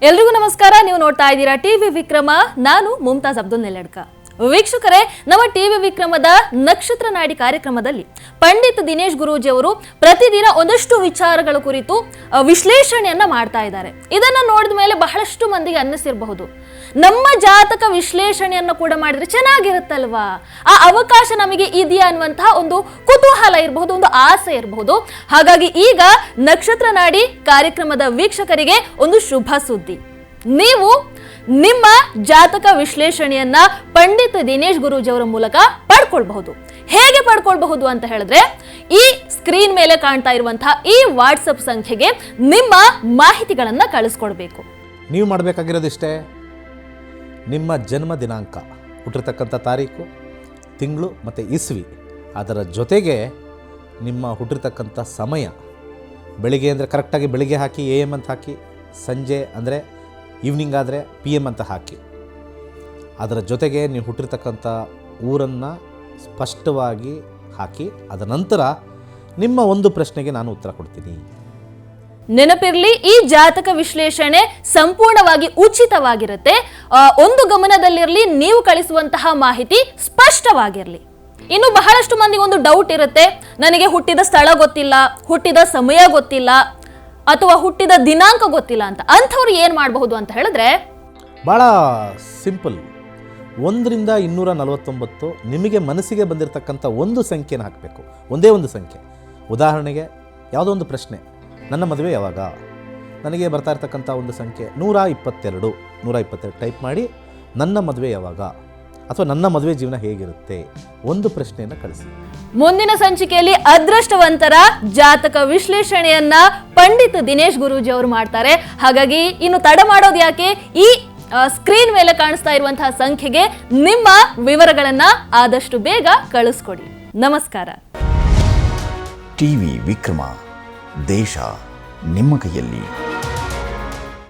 ಎಲ್ರಿಗೂ ನಮಸ್ಕಾರ. ನೀವು ನೋಡ್ತಾ ಇದ್ದೀರಾ ಟಿವಿ ವಿಕ್ರಮ. ನಾನು ಮುಮ್ತಾಜ್ ಅಬ್ದುಲ್ ನೆಲ್ಲಡ್ಕ. ವೀಕ್ಷಕರೇ, ನಮ್ಮ ಟಿವಿ ವಿಕ್ರಮದ ನಕ್ಷತ್ರ ನಾಡಿ ಕಾರ್ಯಕ್ರಮದಲ್ಲಿ ಪಂಡಿತ್ ದಿನೇಶ್ ಗುರೂಜಿ ಅವರು ಪ್ರತಿದಿನ ಒಂದಷ್ಟು ವಿಚಾರಗಳ ಕುರಿತು ವಿಶ್ಲೇಷಣೆಯನ್ನ ಮಾಡ್ತಾ ಇದ್ದಾರೆ. ಇದನ್ನ ನೋಡಿದ ಮೇಲೆ ಬಹಳಷ್ಟು ಮಂದಿಗೆ ಅನ್ನಿಸಿರಬಹುದು, ನಮ್ಮ ಜಾತಕ ವಿಶ್ಲೇಷಣೆಯನ್ನು ಕೂಡ ಮಾಡಿದ್ರೆ ಚೆನ್ನಾಗಿರುತ್ತಲ್ವಾ, ಆ ಅವಕಾಶ ನಮಗೆ ಇದೆಯಾ ಅನ್ನುವಂತಹ ಒಂದು ಕುತೂಹಲ ಇರಬಹುದು, ಒಂದು ಆಸೆ ಇರಬಹುದು. ಹಾಗಾಗಿ ಈಗ ನಕ್ಷತ್ರ ನಾಡಿ ಕಾರ್ಯಕ್ರಮದ ವೀಕ್ಷಕರಿಗೆ ಒಂದು ಶುಭ ಸುದ್ದಿ. ನೀವು ನಿಮ್ಮ ಜಾತಕ ವಿಶ್ಲೇಷಣೆಯನ್ನ ಪಂಡಿತ್ ದಿನೇಶ್ ಗುರೂಜಿ ಅವರ ಮೂಲಕ ಪಡ್ಕೊಳ್ಬಹುದು. ಹೇಗೆ ಪಡ್ಕೊಳ್ಬಹುದು ಅಂತ ಹೇಳಿದ್ರೆ, ಈ ಸ್ಕ್ರೀನ್ ಮೇಲೆ ಕಾಣ್ತಾ ಇರುವಂತಹ ಈ ವಾಟ್ಸಪ್ ಸಂಖ್ಯೆಗೆ ನಿಮ್ಮ ಮಾಹಿತಿಗಳನ್ನ ಕಳಿಸ್ಕೊಡ್ಬೇಕು. ನೀವು ಮಾಡಬೇಕಾಗಿರೋದಿಷ್ಟೇ, ನಿಮ್ಮ ಜನ್ಮ ದಿನಾಂಕ, ಹುಟ್ಟಿರ್ತಕ್ಕಂಥ ತಾರೀಕು, ತಿಂಗಳು ಮತ್ತು ಇಸ್ವಿ, ಅದರ ಜೊತೆಗೆ ನಿಮ್ಮ ಹುಟ್ಟಿರ್ತಕ್ಕಂಥ ಸಮಯ. ಬೆಳಿಗ್ಗೆ ಅಂದರೆ ಕರೆಕ್ಟಾಗಿ ಬೆಳಿಗ್ಗೆ ಹಾಕಿ AM ಅಂತ ಹಾಕಿ, ಸಂಜೆ ಅಂದರೆ ಈವ್ನಿಂಗ್ ಆದರೆ PM ಅಂತ ಹಾಕಿ. ಅದರ ಜೊತೆಗೆ ನೀವು ಹುಟ್ಟಿರ್ತಕ್ಕಂಥ ಊರನ್ನು ಸ್ಪಷ್ಟವಾಗಿ ಹಾಕಿ, ಅದರ ನಂತರ ನಿಮ್ಮ ಒಂದು ಪ್ರಶ್ನೆಗೆ ನಾನು ಉತ್ತರ ಕೊಡ್ತೀನಿ. ನೆನಪಿರಲಿ, ಈ ಜಾತಕ ವಿಶ್ಲೇಷಣೆ ಸಂಪೂರ್ಣವಾಗಿ ಉಚಿತವಾಗಿರುತ್ತೆ. ಒಂದು ಗಮನದಲ್ಲಿರಲಿ, ನೀವು ಕಳಿಸುವಂತಹ ಮಾಹಿತಿ ಸ್ಪಷ್ಟವಾಗಿರಲಿ. ಇನ್ನು ಬಹಳಷ್ಟು ಮಂದಿಗೆ ಒಂದು ಡೌಟ್ ಇರುತ್ತೆ, ನನಗೆ ಹುಟ್ಟಿದ ಸ್ಥಳ ಗೊತ್ತಿಲ್ಲ, ಹುಟ್ಟಿದ ಸಮಯ ಗೊತ್ತಿಲ್ಲ, ಅಥವಾ ಹುಟ್ಟಿದ ದಿನಾಂಕ ಗೊತ್ತಿಲ್ಲ ಅಂತ. ಅಂಥವ್ರು ಏನು ಮಾಡಬಹುದು ಅಂತ ಹೇಳಿದ್ರೆ, ಭಾಳ ಸಿಂಪಲ್. 1 ರಿಂದ 249 ನಿಮಗೆ ಮನಸ್ಸಿಗೆ ಬಂದಿರತಕ್ಕಂಥ ಒಂದು ಸಂಖ್ಯೆನ ಹಾಕಬೇಕು, ಒಂದೇ ಒಂದು ಸಂಖ್ಯೆ. ಉದಾಹರಣೆಗೆ ಯಾವುದೋ ಒಂದು ಪ್ರಶ್ನೆ, ನನ್ನ ಮದುವೆ ಯಾವಾಗ, ನನಗೆ ಬರ್ತಾ ಇರ್ತಕ್ಕಂಥ ಒಂದು ಸಂಖ್ಯೆ 122 ಟೈಪ್ ಮಾಡಿ, ನನ್ನ ಮದುವೆ ಯಾವಾಗ ಅಥವಾ ನನ್ನ ಮದುವೆ ಜೀವನ ಹೇಗಿರುತ್ತೆ, ಒಂದು ಪ್ರಶ್ನೆಯನ್ನು ಕಳಿಸಿ. ಮುಂದಿನ ಸಂಚಿಕೆಯಲ್ಲಿ ಅದೃಷ್ಟವಂತರ ಜಾತಕ ವಿಶ್ಲೇಷಣೆಯನ್ನ ಪಂಡಿತ್ ದಿನೇಶ್ ಗುರೂಜಿ ಅವರು ಮಾಡ್ತಾರೆ. ಹಾಗಾಗಿ ಇನ್ನು ತಡ ಮಾಡೋದು ಯಾಕೆ, ಈ ಸ್ಕ್ರೀನ್ ಮೇಲೆ ಕಾಣಿಸ್ತಾ ಇರುವಂತಹ ಸಂಖ್ಯೆಗೆ ನಿಮ್ಮ ವಿವರಗಳನ್ನ ಆದಷ್ಟು ಬೇಗ ಕಳಿಸ್ಕೊಡಿ. ನಮಸ್ಕಾರ. ಟಿವಿ ವಿಕ್ರಮ, ದೇಶ ನಿಮ್ಮ ಕೈಯಲ್ಲಿ.